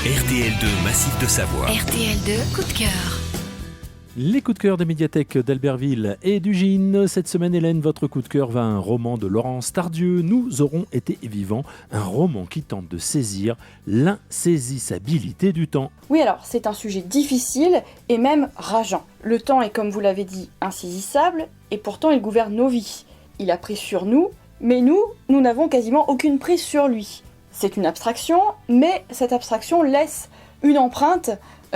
RTL2 Massif de Savoie. RTL2 coup de cœur. Les coups de cœur des médiathèques d'Albertville et d'Ugine. Cette semaine, Hélène, votre coup de cœur va à un roman de Laurence Tardieu. Nous aurons été vivants. Un roman qui tente de saisir l'insaisissabilité du temps. Oui, alors c'est un sujet difficile et même rageant. Le temps est, comme vous l'avez dit, insaisissable et pourtant il gouverne nos vies. Il a prise sur nous, mais nous n'avons quasiment aucune prise sur lui. C'est une abstraction, mais cette abstraction laisse une empreinte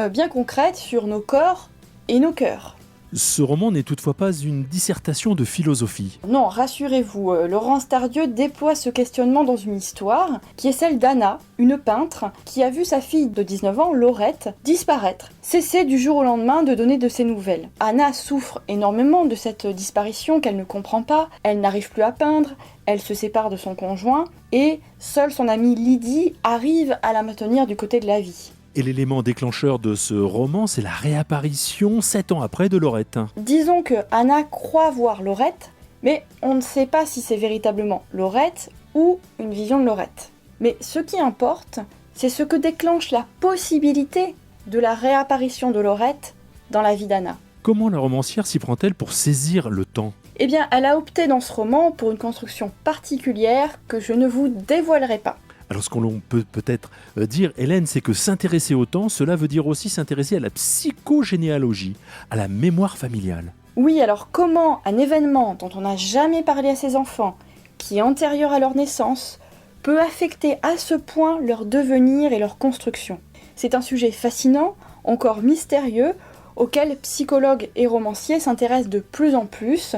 bien concrète sur nos corps et nos cœurs. Ce roman n'est toutefois pas une dissertation de philosophie. Non, rassurez-vous, Laurence Tardieu déploie ce questionnement dans une histoire qui est celle d'Anna, une peintre qui a vu sa fille de 19 ans, Laurette, disparaître, cesser du jour au lendemain de donner de ses nouvelles. Anna souffre énormément de cette disparition qu'elle ne comprend pas, elle n'arrive plus à peindre, elle se sépare de son conjoint et seule son amie Lydie arrive à la maintenir du côté de la vie. Et l'élément déclencheur de ce roman, c'est la réapparition 7 ans après de Laurette. Disons que Anna croit voir Laurette, mais on ne sait pas si c'est véritablement Laurette ou une vision de Laurette. Mais ce qui importe, c'est ce que déclenche la possibilité de la réapparition de Laurette dans la vie d'Anna. Comment la romancière s'y prend-elle pour saisir le temps ? Eh bien, elle a opté dans ce roman pour une construction particulière que je ne vous dévoilerai pas. Alors ce qu'on peut peut-être dire, Hélène, c'est que s'intéresser au temps, cela veut dire aussi s'intéresser à la psychogénéalogie, à la mémoire familiale. Oui, alors comment un événement dont on n'a jamais parlé à ses enfants, qui est antérieur à leur naissance, peut affecter à ce point leur devenir et leur construction ? C'est un sujet fascinant, encore mystérieux, auquel psychologues et romanciers s'intéressent de plus en plus,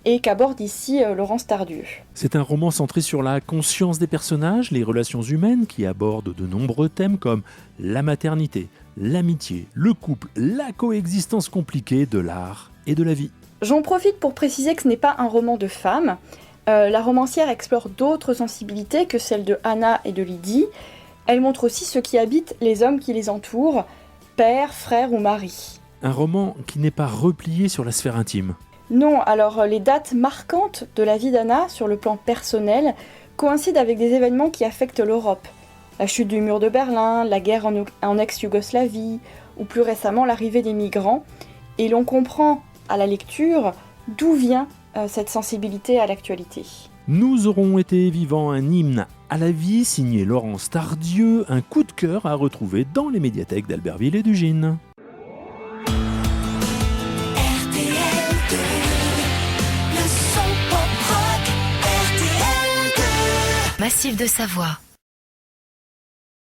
et qu'aborde ici Laurence Tardieu. C'est un roman centré sur la conscience des personnages, les relations humaines, qui aborde de nombreux thèmes comme la maternité, l'amitié, le couple, la coexistence compliquée de l'art et de la vie. J'en profite pour préciser que ce n'est pas un roman de femmes. La romancière explore d'autres sensibilités que celles de Anna et de Lydie. Elle montre aussi ce qui habite les hommes qui les entourent, père, frère ou mari. Un roman qui n'est pas replié sur la sphère intime. Non, alors les dates marquantes de la vie d'Anna sur le plan personnel coïncident avec des événements qui affectent l'Europe. La chute du mur de Berlin, la guerre en ex-Yougoslavie, ou plus récemment l'arrivée des migrants. Et l'on comprend à la lecture d'où vient cette sensibilité à l'actualité. Nous aurons été vivants, un hymne à la vie signé Laurence Tardieu, un coup de cœur à retrouver dans les médiathèques d'Albertville et d'Ugine. Massif de Savoie.